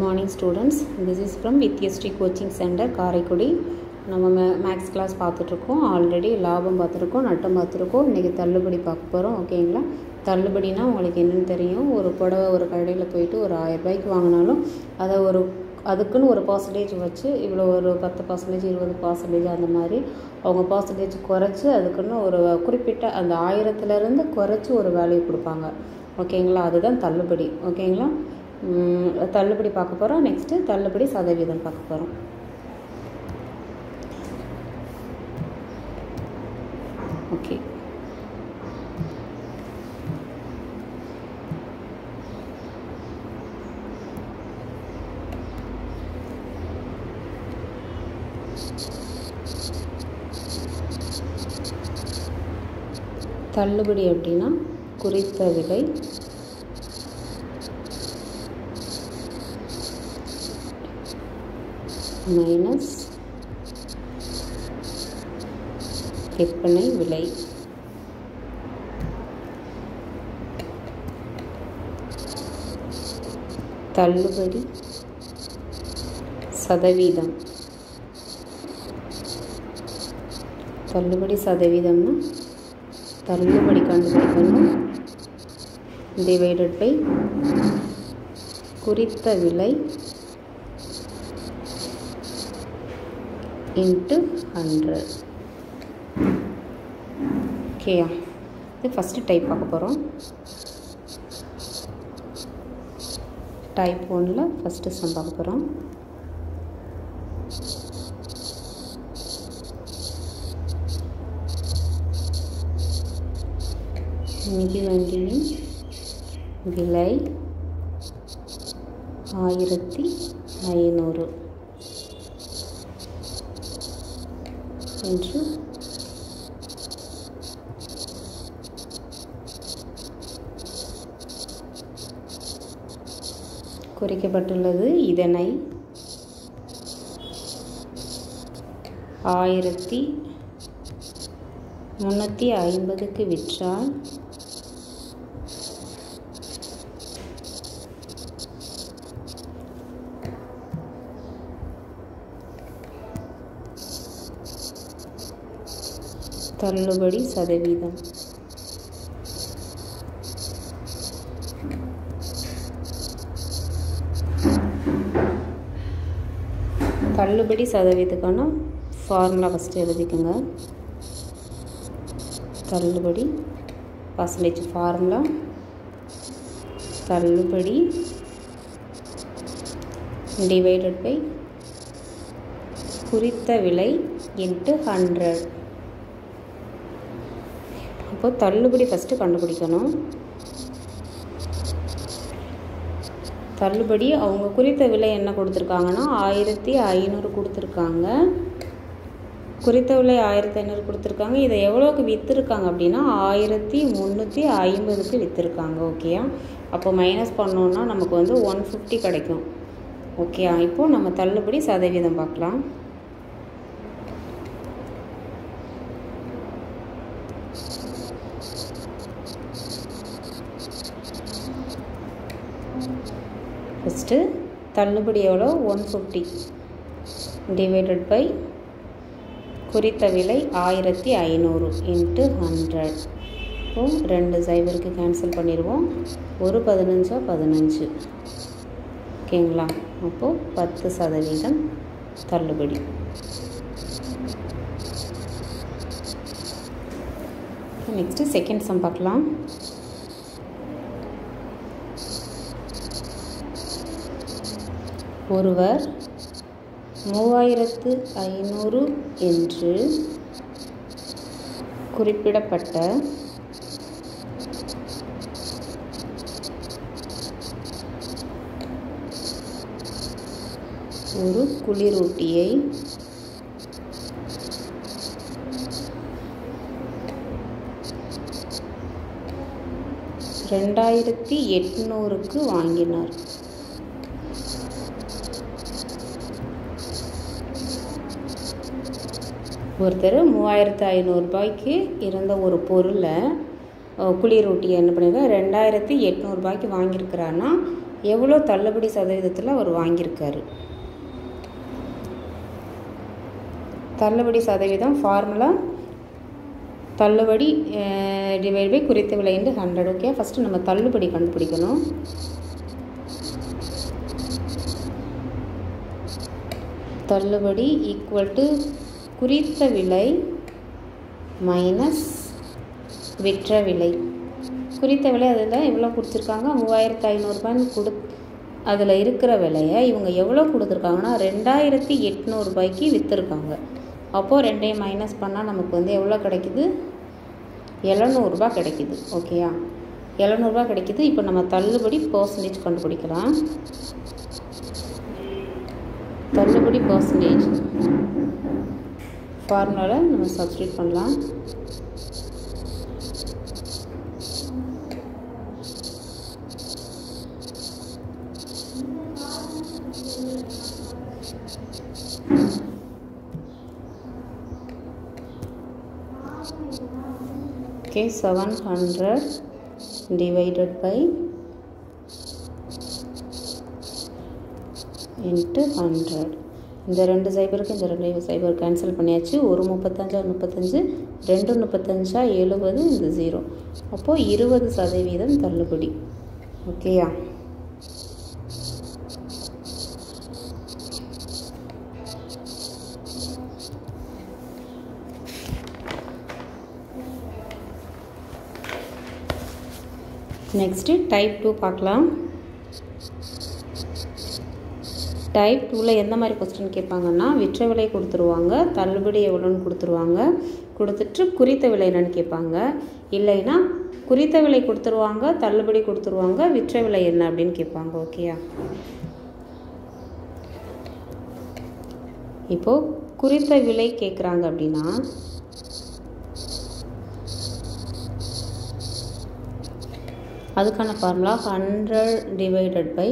morning students, this is from Vidyasri coaching center Karaikudi. நம்ம maths class பார்த்துட்ருக்கோம். Already லாபம் பார்த்துருக்கோம், நட்டம் பார்த்துருக்கோம். இன்றைக்கி தள்ளுபடி பார்க்க போகிறோம். ஓகேங்களா? தள்ளுபடினா உங்களுக்கு என்னென்னு தெரியும். ஒரு புடவை ஒரு கடையில் போயிட்டு ஒரு 1000 ரூபாய்க்கு வாங்கினாலும் அதை அதுக்குன்னு ஒரு பர்சன்டேஜ் வச்சு இவ்வளோ ஒரு 10%, 20% அந்த மாதிரி அவங்க பர்சன்டேஜ் குறைச்சி அதுக்குன்னு ஒரு குறிப்பிட்ட அந்த 1000லேருந்து குறைச்சி ஒரு வேல்யூ கொடுப்பாங்க. ஓகேங்களா? அதுதான் தள்ளுபடி. ஓகேங்களா? தள்ளுபடி பார்க்க போகிறோம். நெக்ஸ்ட்டு தள்ளுபடி சதவீதம் பார்க்க போகிறோம். ஓகே, தள்ளுபடி அப்படின்னா குறித்த விலை மைனஸ் விற்பனை விலை. தள்ளுபடி சதவீதம். தள்ளுபடி சதவீதம்னா தள்ளுபடி கண்டுபிடிக்கணும், டிவைடட் பை குறித்த விலை இன்ட்டு 100. ஓகேயா? இது ஃபஸ்ட்டு டைப் பார்க்க போகிறோம். டைப் 1ல் ஃபஸ்ட்டு சம் பார்க்க போகிறோம். மிதிவண்டியின் விலை 1500 என்று குறிக்கப்பட்டுள்ளது. இதனை 1350க்கு விற்றால் தள்ளுபடி சதவீதம். தள்ளுபடி சதவீதத்துக்கான ஃபார்முலா ஃபஸ்ட்டு எழுதிக்கோங்க. தள்ளுபடி பர்சன்டேஜ் ஃபார்முலா தள்ளுபடி டிவைடட் பை குறித்த விலை இன்ட்டு 100. அப்போது தள்ளுபடி ஃபஸ்ட்டு கண்டுபிடிக்கணும். தள்ளுபடி அவங்க குறித்த விலை என்ன கொடுத்துருக்காங்கன்னா 1500 கொடுத்துருக்காங்க. குறித்த விலை 1500 கொடுத்துருக்காங்க. இதை எவ்வளோக்கு விற்றுருக்காங்க அப்படின்னா 1350க்கு விற்றுருக்காங்க. ஓகேயா? அப்போ மைனஸ் பண்ணோன்னா நமக்கு வந்து 150 கிடைக்கும். ஓகேயா? இப்போது நம்ம தள்ளுபடி சதவீதம் பார்க்கலாம். ஃபஸ்ட்டு தள்ளுபடி எவ்வளோ? 150 டிவைடட் பை குறித்த விலை 1500 இன்ட்டு 100. இப்போது 2 0க்கு கேன்சல் பண்ணிடுவோம். ஒரு 15 15. ஓகேங்களா? அப்போது 10% தள்ளுபடி. நெக்ஸ்ட்டு செகண்ட் சம் பார்க்கலாம். ஒருவர் 3500 என்று குறிப்பிடப்பட்ட ஒரு குளிரூட்டியை 2800க்கு வாங்கினார். ஒருத்தர் 3500 ரூபாய்க்கு இருந்த ஒரு பொருளை குளிரூட்டியை என்ன பண்ணியிருக்காரு 2800 ரூபாய்க்கு வாங்கியிருக்கிறான்னா எவ்வளோ தள்ளுபடி சதவீதத்தில் அவர் வாங்கியிருக்காரு. தள்ளுபடி சதவீதம் ஃபார்முலா தள்ளுபடி டிவைட் பை குறித்த விலை இன்டு 100. ஓகே, ஃபஸ்ட்டு நம்ம தள்ளுபடி கண்டுபிடிக்கணும். தள்ளுபடி ஈக்குவல் டு குறித்த விலை மைனஸ் விற்ற விலை. குறித்த விலை அதில் எவ்வளோ கொடுத்துருக்காங்க, 3500 அதில் இருக்கிற விலையை இவங்க எவ்வளோ கொடுத்துருக்காங்கன்னா 2800 விற்றுருக்காங்க. அப்போது ரெண்டையும் மைனஸ் பண்ணால் நமக்கு வந்து எவ்வளோ கிடைக்குது, 700 கிடைக்குது. ஓகேயா, 700 கிடைக்குது. இப்போ நம்ம தள்ளுபடி பர்சன்டேஜ் கண்டுபிடிக்கலாம். தள்ளுபடி பர்சன்டேஜ் ஃபார்முலாவில் நம்ம சப்ஸ்டிட்யூட் பண்ணலாம். Okay, 700 divided by into 100. இந்த 2 சைபருக்கு இந்த 2 சைபர் கேன்சல் பண்ணியாச்சு. 1 35 35, 2 35 70, இந்த 0. அப்போது 20% தள்ளுபடி. ஓகேயா, நெக்ஸ்ட்டு டைப் 2 பார்க்கலாம். டைப் 2ல் எந்த மாதிரி கொஸ்டின் கேட்பாங்கன்னா, விற்ற விலை கொடுத்துருவாங்க, தள்ளுபடி எவ்வளோன்னு கொடுத்துருவாங்க, கொடுத்துட்டு குறித்த விலை என்னன்னு கேட்பாங்க. இல்லைன்னா குறித்த விலை கொடுத்துருவாங்க, தள்ளுபடி கொடுத்துருவாங்க, விற்ற விலை என்ன அப்படின்னு கேட்பாங்க. ஓகேயா, இப்போது குறித்த விலை கேட்குறாங்க அப்படின்னா அதுக்கான ஃபார்முலா 100 டிவைடட் பை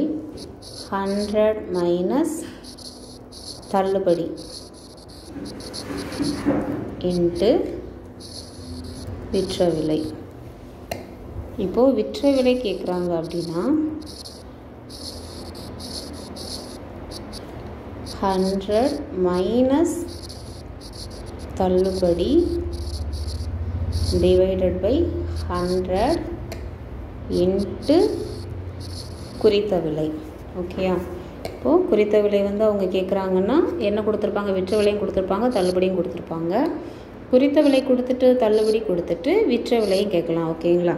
100 மைனஸ் தள்ளுபடி இன்ட்டு விற்ற விலை. இப்போது விற்ற விலை கேட்குறாங்க அப்படின்னா 100 மைனஸ் தள்ளுபடி டிவைடட் பை 100 இன்ட்டு குறித்த விலை. ஓகேயா, இப்போது குறித்த விலை வந்து அவங்க கேட்குறாங்கன்னா என்ன கொடுத்துருப்பாங்க, விற்ற விலையும் கொடுத்துருப்பாங்க, தள்ளுபடியும் கொடுத்துருப்பாங்க. குறித்த விலை கொடுத்துட்டு தள்ளுபடி கொடுத்துட்டு விற்ற விலையும் கேட்கலாம். ஓகேங்களா,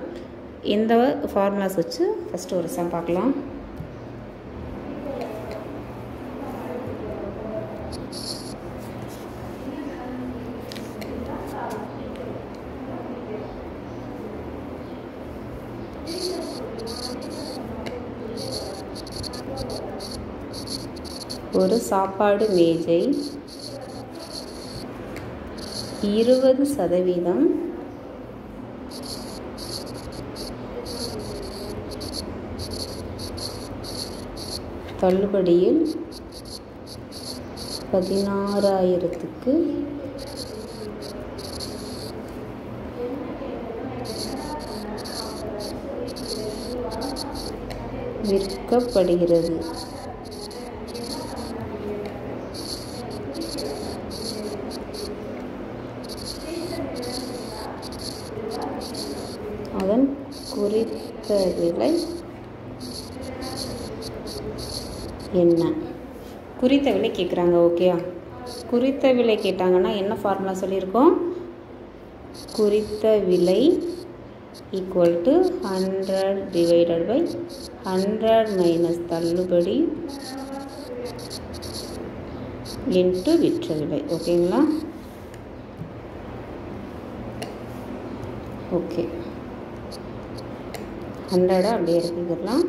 இந்த ஃபார்முலாஸ் வச்சு ஃபஸ்ட்டு ஒரு சம் பார்க்கலாம். ஒரு சாப்பாடு மேஜை 20% தள்ளுபடியில் 16,000க்கு விற்கப்படுகிறது. அதன் குறித்த விலை என்ன? குறித்த விலை கேட்குறாங்க. ஓகேயா, குறித்த விலை கேட்டாங்கன்னா என்ன ஃபார்முலா சொல்லியிருக்கோம், குறித்த விலை equal to 100 divided by 100 minus தள்ளுபடி இன்ட்டு விற்ற விலை. ஓகேங்களா, ஓகே 100 அப்படியே எடுத்துக்கலாம்.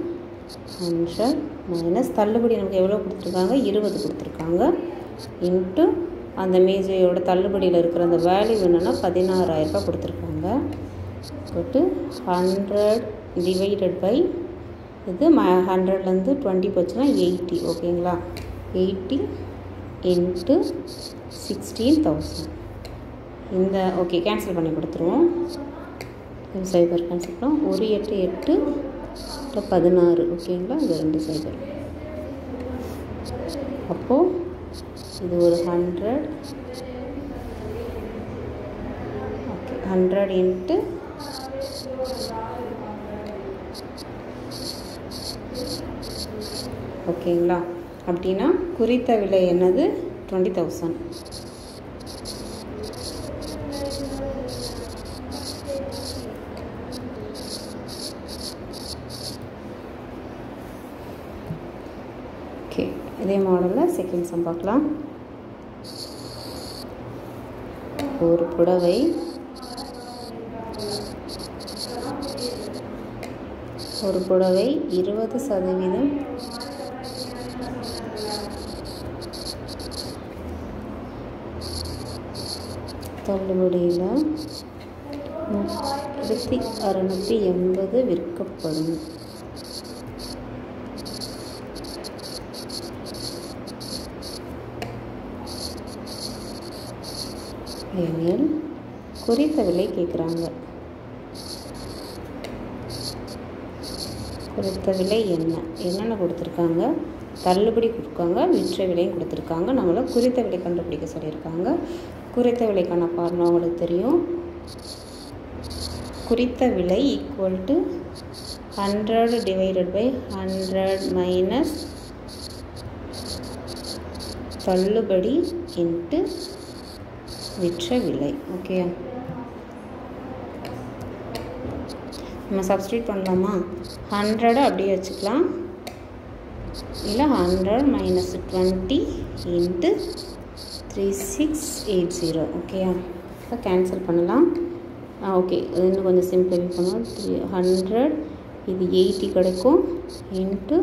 100 மைனஸ் தள்ளுபடி நமக்கு எவ்வளோ கொடுத்துருக்காங்க, 20 கொடுத்துருக்காங்க, இன்ட்டு அந்த மேஜையோட தள்ளுபடியில் இருக்கிற அந்த வேல்யூ என்னென்னா 16,000 கொடுத்துருக்காங்க. போட்டு 100 டிவைடட் பை இது 100லேருந்து 20 போச்சுன்னா 80. ஓகேங்களா, 80 இன்ட்டு 16,000. இந்த ஓகே கேன்சல் பண்ணி கொடுத்துருவோம். சைபர் கேன்சல் பண்ணோம். 1 8 8 16 ஓகேங்களா. இது 2 சைபர். அப்போது இது ஒரு 100 ஓகே 100 இன்ட்டு ஓகேங்களா. அப்படின்னா குறித்த விலை என்னது 20,000. ஓகே இதே மாடலில் செகண்ட் சம் பார்க்கலாம். ஒரு புடவை ஒரு புடவை 20% தள்ளுபடியில் 1680 விற்கப்படும். எனில் குறித்த விலை கேட்குறாங்க. குறித்த விலை என்னென்ன கொடுத்துருக்காங்க? தள்ளுபடி கொடுக்காங்க, விற்ற விலையும் கொடுத்துருக்காங்க. நம்மளை குறித்த விலை கண்டுபிடிக்க சொல்லியிருக்காங்க. குறித்த விலைக்கான ஃபார்முலா உங்களுக்கு தெரியும். குறித்த விலை equal to 100 divided by 100 minus தள்ளுபடி இன்ட்டு விற்ற விலை. ஓகே நம்ம சப்ஸ்டியூட் பண்ணலாமா? 100 அப்படியே வச்சுக்கலாம், இல்லை 100 மைனஸ் 20 இன்ட்டு 3680. ஓகேயா, இப்போ கேன்சல் பண்ணலாம். ஓகே இன்னும் கொஞ்சம் சிம்பிள் பண்ணுவோம். 100 இது 80 கிடைக்கும் இன்ட்டு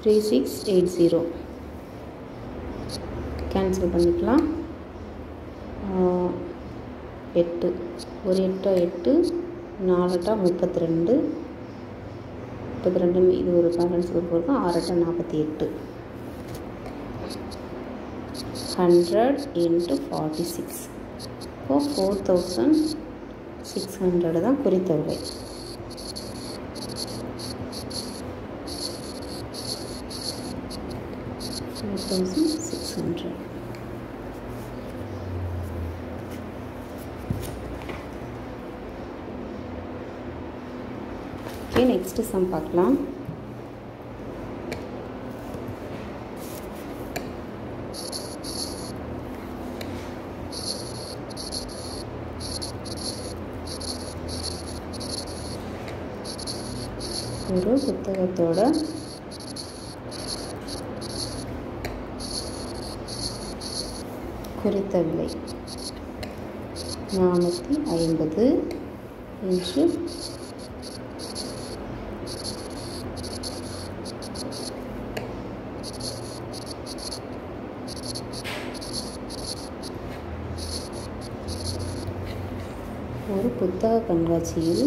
3680 கேன்சல் பண்ணிக்கலாம். 8 ஒரு 8 8 4 32 32 இது ஒரு பேலன்ஸ் குரூப் இருக்கும். 6 48 100 இன்ட்டு 46 இப்போ 4600 தான் குறித்த விலை. ஓகே நெக்ஸ்ட் சம் பார்க்கலாம். ஒரு புத்தகத்தோட குறித்த விலை 450 இன்ச்சு ஒரு புத்தக கண்காட்சியில்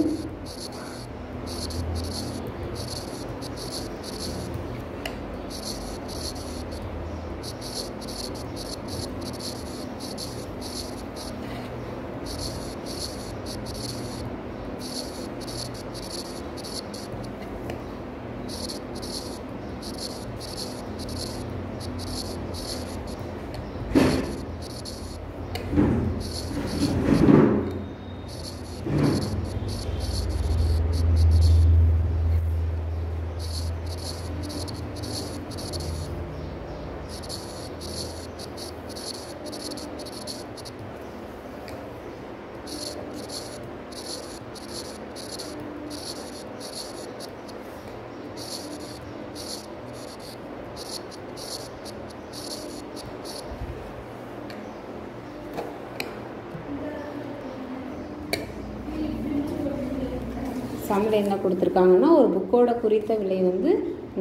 சம்மில் என்ன கொடுத்துருக்காங்கன்னா, ஒரு புக்கோட குறித்த விலை வந்து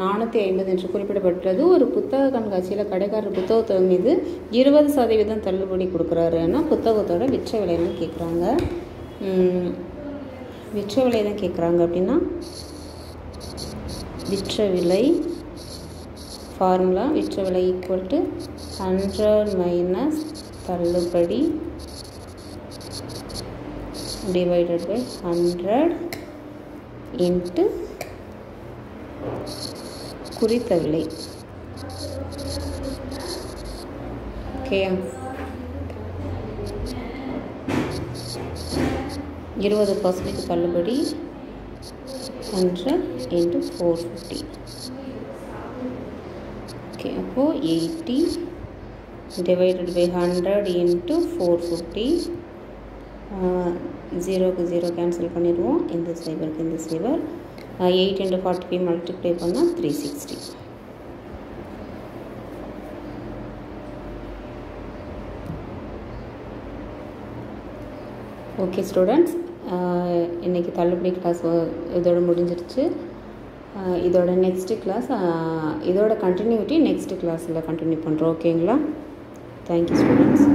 450 என்று குறிப்பிடப்பட்டுள்ளது. ஒரு புத்தக கண்காட்சியில் கடைக்காரர் புத்தகத்தை மீது 20% தள்ளுபடி கொடுக்குறாருன்னா புத்தகத்தோட விற்ற விலை தான் கேட்குறாங்க. விற்ற விலை தான் கேட்குறாங்க அப்படின்னா விற்ற விலை ஃபார்முலா விற்ற விலை ஈக்குவல் டு 100 மைனஸ் தள்ளுபடி டிவைடட் பை 100 இன்ட்டு குறித்த விலை. ஓகேயா? 20% தள்ளுபடி 100 × 450. ஓகே, அப்போது 80 divided by 100 × 450. 0க்கு 0 கேன்சல் பண்ணிடுவோம். இந்த சைபருக்கு இந்த சைபர். 8 × 45 மல்டிப்ளை பண்ணால் 360. ஓகே ஸ்டூடெண்ட்ஸ், இன்றைக்கி தள்ளுபடி கிளாஸ் இதோட முடிஞ்சிருச்சு. இதோட நெக்ஸ்ட்டு கிளாஸ், இதோட கண்டினியூட்டி நெக்ஸ்ட்டு கிளாஸில் கண்டினியூ பண்ணுறோம். ஓகேங்களா? Thank you students.